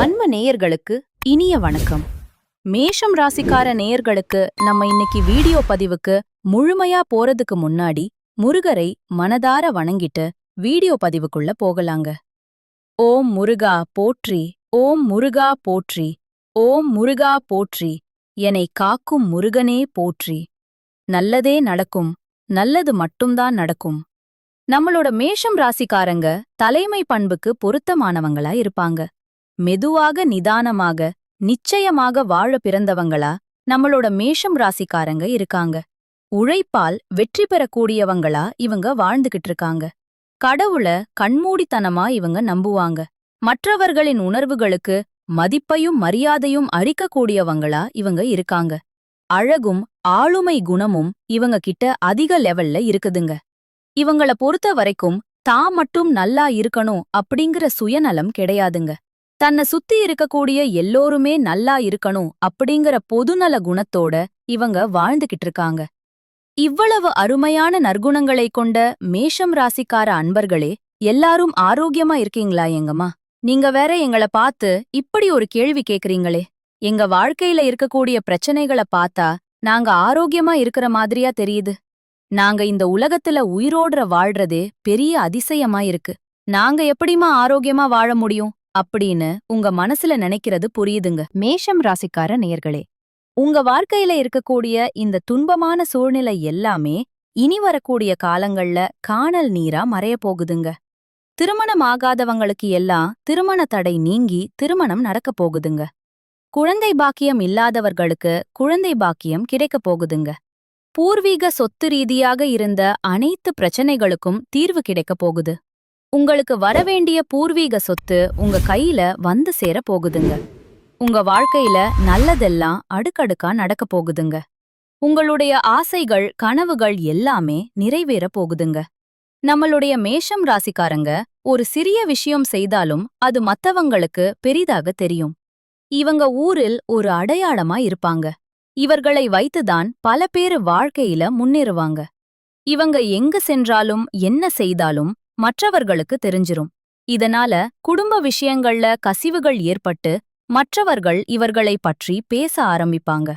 அன்பு நேயர்களுக்கு இனிய வணக்கம். மேஷம் ராசிக்கார நேயர்களுக்கு நம்ம இன்னைக்கு வீடியோ பதிவுக்கு முழுமையா போறதுக்கு முன்னாடி முருகரை மனதார வணங்கிட்டு வீடியோ பதிவுக்குள்ள போகலாங்க. ஓம் முருகா போற்றி, ஓம் முருகா போற்றி, ஓம் முருகா போற்றி, என்னை காக்கும் முருகனே போற்றி. நல்லதே நடக்கும், நல்லது மட்டும்தான் நடக்கும். நம்மளோட மேஷம் ராசிக்காரங்க தலைமை பண்புக்கு பொருத்தமானவங்களா இருப்பாங்க. மெதுவாக நிதானமாக நிச்சயமாக வாழ பிறந்தவங்களா நம்மளோட மேஷம் ராசிக்காரங்க இருக்காங்க. உழைப்பால் வெற்றி பெறக்கூடியவங்களா இவங்க வாழ்ந்துகிட்டு இருக்காங்க. கடவுள கண்மூடித்தனமா இவங்க நம்புவாங்க. மற்றவர்களின் உணர்வுகளுக்கு மதிப்பையும் மரியாதையும் அளிக்கக்கூடியவங்களா இவங்க இருக்காங்க. அழகும் ஆளுமை குணமும் இவங்க கிட்ட அதிக லெவல்ல இருக்குதுங்க. இவங்கள பொறுத்த வரைக்கும் தான் மட்டும் நல்லா இருக்கணும் அப்படிங்கிற சுயநலம் கிடையாதுங்க. தன்னை சுத்தி இருக்கக்கூடிய எல்லோருமே நல்லா இருக்கணும் அப்படிங்கிற பொதுநல குணத்தோட இவங்க வாழ்ந்துகிட்டு இருக்காங்க. இவ்வளவு அருமையான நற்குணங்களை கொண்ட மேஷம் ராசிக்கார அன்பர்களே, எல்லாரும் ஆரோக்கியமா இருக்கீங்களா? எங்கம்மா நீங்க வேற எங்களை பார்த்து இப்படி ஒரு கேள்வி கேக்குறீங்களே. எங்க வாழ்க்கையில இருக்கக்கூடிய பிரச்சனைகளை பார்த்தா நாங்க ஆரோக்கியமா இருக்கிற மாதிரியா தெரியுது. நாங்க இந்த உலகத்துல உயிரோடுற வாழ்றதே பெரிய அதிசயமா இருக்கு. நாங்க எப்படிமா ஆரோக்கியமா வாழ முடியும் அப்படின்னு உங்க மனசுல நினைக்கிறது புரியுதுங்க. மேஷம் ராசிக்கார நேயர்களே, உங்க வாழ்க்கையில இருக்கக்கூடிய இந்த துன்பமான சூழ்நிலை எல்லாமே இனி வரக்கூடிய காலங்கள்ல காணல் நீரா மறைய போகுதுங்க. திருமணம் ஆகாதவங்களுக்கு எல்லாம் திருமண தடை நீங்கி திருமணம் நடக்க போகுதுங்க. குழந்தை பாக்கியம் இல்லாதவர்களுக்கு குழந்தை பாக்கியம் கிடைக்க போகுதுங்க. பூர்வீக சொத்து ரீதியாக இருந்த அனைத்து பிரச்சனைகளுக்கும் தீர்வு கிடைக்க போகுது. உங்களுக்கு வரவேண்டிய பூர்வீக சொத்து உங்க கையில வந்து சேர போகுதுங்க. உங்க வாழ்க்கையில நல்லதெல்லாம் அடுக்கடுக்கா நடக்க போகுதுங்க. உங்களுடைய ஆசைகள் கனவுகள் எல்லாமே நிறைவேற போகுதுங்க. நம்மளுடைய மேஷம் ராசிக்காரங்க ஒரு சிறிய விஷயம் செய்தாலும் அது மத்தவங்களுக்கு பெரிதாக தெரியும். இவங்க ஊரில் ஒரு அடையாளமா இருப்பாங்க. இவர்களை வைத்துதான் பல பேர் வாழ்க்கையில முன்னேறுவாங்க. இவங்க எங்க சென்றாலும் என்ன செய்தாலும் மற்றவர்களுக்கு தெரிஞ்சிரும். இதனால குடும்ப விஷயங்கள்ல கசிவுகள் ஏற்பட்டு மற்றவர்கள் இவர்களை பற்றி பேச ஆரம்பிப்பாங்க.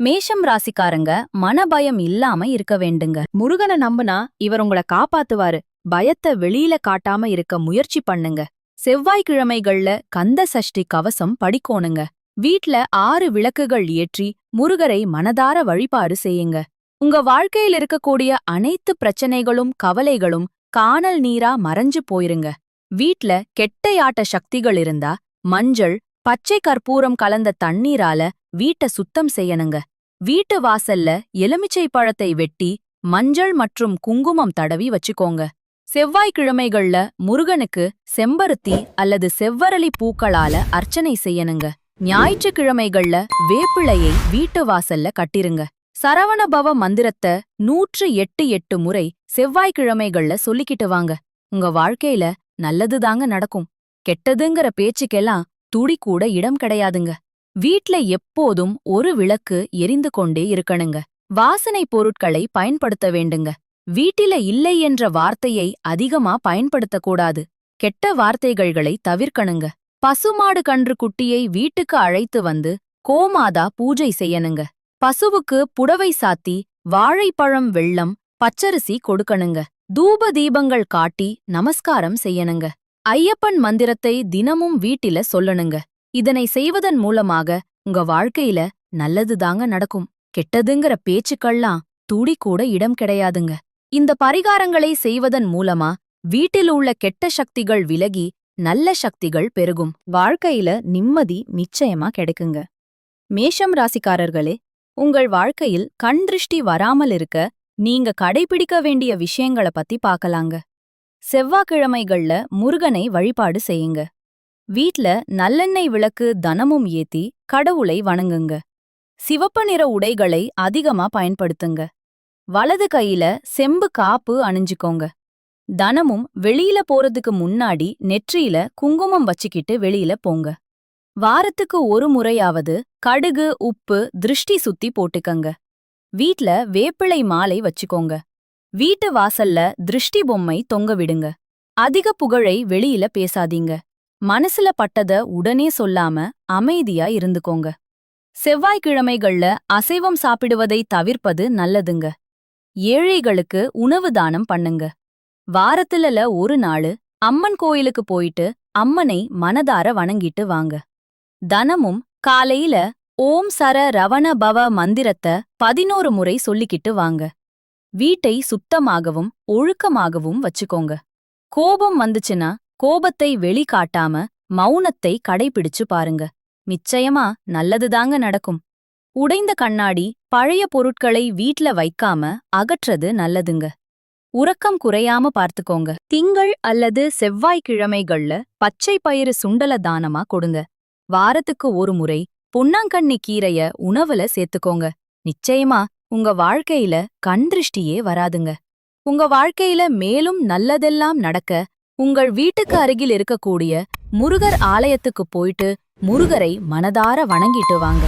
மேஷம் ராசிக்காரங்க மனபயம் இல்லாம இருக்க வேண்டுங்க. முருகனை நம்புனா இவர் உங்களை காப்பாத்துவாரு. பயத்தை வெளியில காட்டாம இருக்க முயற்சி பண்ணுங்க. செவ்வாய்க்கிழமைகள்ல கந்த சஷ்டி கவசம் படிக்கோணுங்க. வீட்ல 6 விளக்குகள் ஏற்றி முருகரை மனதார வழிபாடு செய்யுங்க. உங்க வாழ்க்கையில் இருக்கக்கூடிய அனைத்து பிரச்சனைகளும் கவலைகளும் காணல் நீரா மறைஞ்சு போயிருங்க. வீட்ல கெட்டையாட்ட சக்திகள் இருந்தா மஞ்சள் பச்சை கற்பூரம் கலந்த தண்ணீரால வீட்டை சுத்தம் செய்யணுங்க. வீட்டு வாசல்ல எலுமிச்சை பழத்தை வெட்டி மஞ்சள் மற்றும் குங்குமம் தடவி வச்சுக்கோங்க. செவ்வாய்க்கிழமைகள்ல முருகனுக்கு செம்பருத்தி அல்லது செவ்வரளி பூக்களால அர்ச்சனை செய்யணுங்க. ஞாயிற்றுக்கிழமைகள்ல வேப்பிளையை வீட்டு வாசல்ல கட்டிருங்க. சரவணபவ மந்திரத்தை 108 முறை செவ்வாய்க்கிழமைகள்ல சொல்லிக்கிட்டு வாங்க. உங்க வாழ்க்கையில நல்லதுதாங்க நடக்கும். கெட்டதுங்கிற பேச்சுக்கெல்லாம் துடி கூட இடம் கிடையாதுங்க. வீட்ல எப்போதும் ஒரு விளக்கு எரிந்து கொண்டே இருக்கணுங்க. வாசனை பொருட்களை பயன்படுத்த வேண்டுங்க. வீட்டில இல்லை என்ற வார்த்தையை அதிகமா பயன்படுத்தக்கூடாது. கெட்ட வார்த்தைகளை தவிர்க்கணுங்க. பசுமாடு கன்று குட்டியை வீட்டுக்கு அழைத்து வந்து கோமாதா பூஜை செய்யணுங்க. பசுவுக்கு புடவை சாத்தி வாழைப்பழம் வெல்லம் பச்சரிசி கொடுக்கணுங்க. தூப தீபங்கள் காட்டி நமஸ்காரம் செய்யணுங்க. ஐயப்பன் மந்திரத்தை தினமும் வீட்டில சொல்லணுங்க. இதனை செய்வதன் மூலமாக உங்க வாழ்க்கையில நல்லதுதாங்க நடக்கும். கெட்டதுங்கிற பேச்சுக்கள்லாம் துடி கூட இடம் கிடையாதுங்க. இந்த பரிகாரங்களை செய்வதன் மூலமா வீட்டில் உள்ள கெட்ட சக்திகள் விலகி நல்ல சக்திகள் பெருகும். வாழ்க்கையில நிம்மதி நிச்சயமா கிடைக்குங்க. மேஷம் ராசிக்காரர்களே, உங்கள் வாழ்க்கையில் கண் திருஷ்டி வராமல் இருக்க நீங்க கடைபிடிக்க வேண்டிய விஷயங்களை பத்தி பார்க்கலாங்க. செவ்வாய்க்கிழமைகள்ல முருகனை வழிபாடு செய்யுங்க. வீட்ல நல்லெண்ணெய் விளக்கு தனமும் ஏத்தி கடவுளை வணங்குங்க. சிவப்பு நிற உடைகளை அதிகமா பயன்படுத்துங்க. வலது கையில செம்பு காப்பு அணிஞ்சுக்கோங்க. தனமும் வெளியில போறதுக்கு முன்னாடி நெற்றியில குங்குமம் வச்சுக்கிட்டு வெளியில போங்க. வாரத்துக்கு ஒரு முறையாவது கடுகு உப்பு திருஷ்டி சுத்தி போட்டுக்கங்க. வீட்ல வேப்பிளை மாலை வச்சுக்கோங்க. வீட்டு வாசல்ல திருஷ்டி பொம்மை தொங்க விடுங்க. அதிக புகழை வெளியில பேசாதீங்க. மனசுல பட்டத உடனே சொல்லாம அமைதியா இருந்துக்கோங்க. செவ்வாய்க்கிழமைகள்ல அசைவம் சாப்பிடுவதை தவிர்ப்பது நல்லதுங்க. ஏழைகளுக்கு உணவு தானம் பண்ணுங்க. வாரத்துல ஒரு நாளு அம்மன் கோயிலுக்கு போயிட்டு அம்மனை மனதார வணங்கிட்டு வாங்க. தனமும் காலையில ஓம் சர ரவண பவ மந்திரத்த 11 முறை சொல்லிக்கிட்டு வாங்க. வீட்டை சுத்தமாகவும் ஒழுக்கமாகவும் வச்சுக்கோங்க. கோபம் வந்துச்சுன்னா கோபத்தை வெளிக்காட்டாம மௌனத்தை கடைபிடிச்சு பாருங்க. நிச்சயமா நல்லதுதாங்க நடக்கும். உடைந்த கண்ணாடி, பழைய பொருட்களை வீட்ல வைக்காம அகற்றது நல்லதுங்க. உறக்கம் குறையாம பார்த்துக்கோங்க. திங்கள் அல்லது செவ்வாய்க்கிழமைகள்ல பச்சை பயிறு சுண்டல தானமா கொடுங்க. வாரத்துக்கு ஒரு முறை பொன்னாங்கண்ணி கீரைய உணவுல சேர்த்துக்கோங்க. நிச்சயமா உங்க வாழ்க்கையில கண்திருஷ்டியே வராதுங்க. உங்க வாழ்க்கையில மேலும் நல்லதெல்லாம் நடக்க உங்கள் வீட்டுக்கு அருகில் இருக்கக்கூடிய முருகர் ஆலயத்துக்கு போயிட்டு முருகரை மனதார வணங்கிட்டு வாங்க.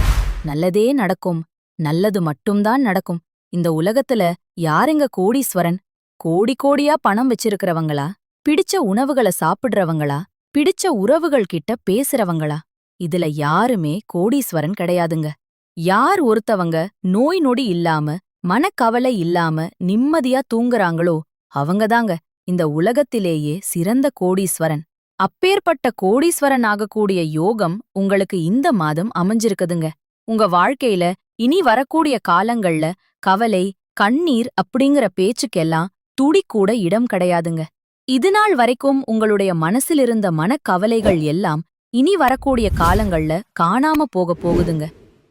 நல்லதே நடக்கும். நல்லது மட்டும்தான் நடக்கும். இந்த உலகத்துல யாருங்க கோடீஸ்வரன்? கோடி கோடியா பணம் வச்சிருக்கிறவங்களா? பிடிச்ச உணவுகளை சாப்பிடுறவங்களா? பிடிச்ச உறவுகள் கிட்ட பேசுறவங்களா? இதுல யாருமே கோடீஸ்வரன் கிடையாதுங்க. யார் ஒருத்தவங்க நோய் நொடி இல்லாம மனக்கவலை இல்லாம நிம்மதியா தூங்குறாங்களோ அவங்கதாங்க இந்த உலகத்திலேயே சிறந்த கோடீஸ்வரன். அப்பேற்பட்ட கோடீஸ்வரன் ஆகக்கூடிய யோகம் உங்களுக்கு இந்த மாதம் அமைஞ்சிருக்குதுங்க. உங்க வாழ்க்கையில இனி வரக்கூடிய காலங்கள்ல கவலை, கண்ணீர் அப்படிங்கிற பேச்சுக்கெல்லாம் துடிக்கூட இடம் கிடையாதுங்க. இதுநாள் வரைக்கும் உங்களுடைய மனசிலிருந்த மனக்கவலைகள் எல்லாம் இனி வரக்கூடிய காலங்கள்ல காணாம போகுதுங்க.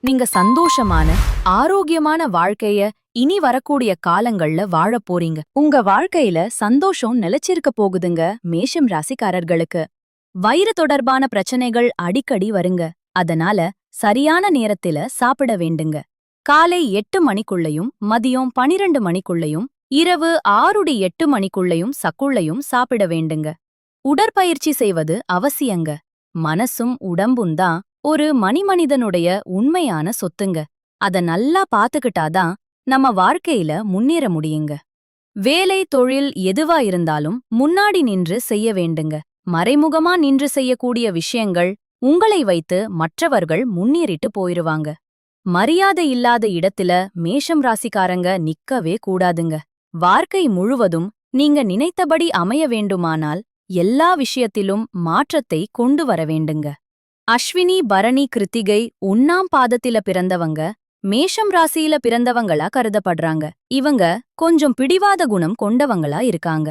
நீங்க சந்தோஷமான ஆரோக்கியமான வாழ்க்கைய இனி வரக்கூடிய காலங்கள்ல வாழப் போறீங்க. உங்க வாழ்க்கையில சந்தோஷம் நிலைச்சிருக்க போகுதுங்க. மேஷம் ராசிக்காரர்களுக்கு வயிறு தொடர்பான பிரச்சனைகள் அடிக்கடி வருங்க. அதனால சரியான நேரத்தில சாப்பிட வேண்டுங்க. காலை 8 மணிக்குள்ளையும் மதியம் 12 மணிக்குள்ளையும் இரவு 6-8 மணிக்குள்ளையும் சக்குள்ளையும் சாப்பிட வேண்டுங்க. உடற்பயிற்சி செய்வது அவசியங்க. மனசும் உடம்பும்தான் ஒரு மனிதனுடைய உண்மையான சொத்துங்க. அத நல்லா பாத்துக்கிட்டாதான் நம்ம வாழ்க்கையில முன்னேற முடியுங்க. வேலை தொழில் எதுவா இருந்தாலும் முன்னாடி நின்று செய்ய வேண்டுங்க. மறைமுகமா நின்று செய்யக்கூடிய விஷயங்கள் உங்களை வைத்து மற்றவர்கள் முன்னேறிட்டு போயிருவாங்க. மரியாதை இல்லாத இடத்துல மேஷம் ராசிக்காரங்க நிக்கவே கூடாதுங்க. வாழ்க்கை முழுவதும் நீங்க நினைத்தபடி அமைய வேண்டுமானால் எல்லா விஷயத்திலும் மாற்றத்தை கொண்டு வர வேண்டுங்க. அஸ்வினி பரணி கிருத்திகை 1ஆம் பாதத்தில பிறந்தவங்க மேஷம் ராசியில பிறந்தவங்களா கருதப்படுறாங்க. இவங்க கொஞ்சம் பிடிவாத குணம் கொண்டவங்களா இருக்காங்க.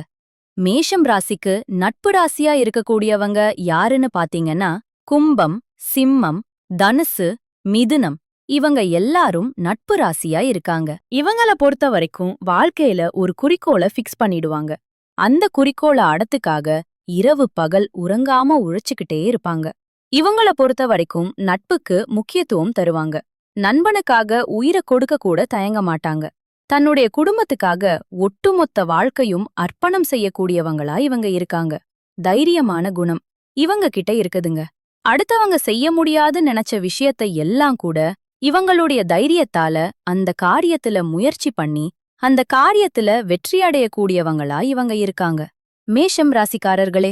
மேஷம் ராசிக்கு நட்பு ராசியா இருக்கக்கூடியவங்க யாருன்னு பாத்தீங்கன்னா கும்பம், சிம்மம், தனுசு, மிதுனம் இவங்க எல்லாரும் நட்பு ராசியா இருக்காங்க. இவங்கள பொறுத்த வரைக்கும் வாழ்க்கையில ஒரு குறிக்கோளை ஃபிக்ஸ் பண்ணிடுவாங்க. அந்த குறிக்கோளை அடத்துக்காக இரவு பகல் உறங்காம உழைச்சுக்கிட்டே இருப்பாங்க. இவங்கள பொறுத்த வரைக்கும் நட்புக்கு முக்கியத்துவம் தருவாங்க. நண்பனுக்காக உயிரை கொடுக்க கூட தயங்க மாட்டாங்க. தன்னுடைய குடும்பத்துக்காக ஒட்டுமொத்த வாழ்க்கையும் அர்ப்பணம் செய்யக்கூடியவங்களா இவங்க இருக்காங்க. தைரியமான குணம் இவங்க கிட்ட இருக்குதுங்க. அடுத்தவங்க செய்ய முடியாதுன்னு நினைச்ச விஷயத்தை எல்லாம் கூட இவங்களுடைய தைரியத்தால அந்த காரியத்துல முயற்சி பண்ணி அந்த காரியத்துல வெற்றியடையக்கூடியவங்களா இவங்க இருக்காங்க. மேஷம் ராசிக்காரர்களே,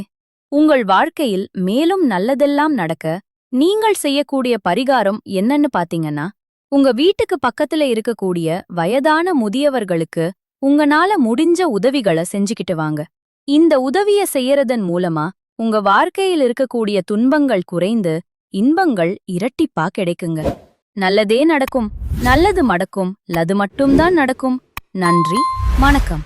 உங்கள் வாழ்க்கையில் மேலும் நல்லதெல்லாம் நடக்க நீங்கள் செய்யக்கூடிய பரிகாரம் என்னன்னு பாத்தீங்கன்னா, உங்க வீட்டுக்கு பக்கத்துல இருக்கக்கூடிய வயதான முதியவர்களுக்கு உங்கனால முடிஞ்ச உதவிகளை செஞ்சுக்கிட்டு வாங்க. இந்த உதவிய செய்யறதன் மூலமா உங்க வாழ்க்கையில் இருக்கக்கூடிய துன்பங்கள் குறைந்து இன்பங்கள் இரட்டிப்பா கிடைக்குங்க. நல்லதே நடக்கும். நல்லது மடக்கும். லது மட்டும்தான் நடக்கும். நன்றி, வணக்கம்.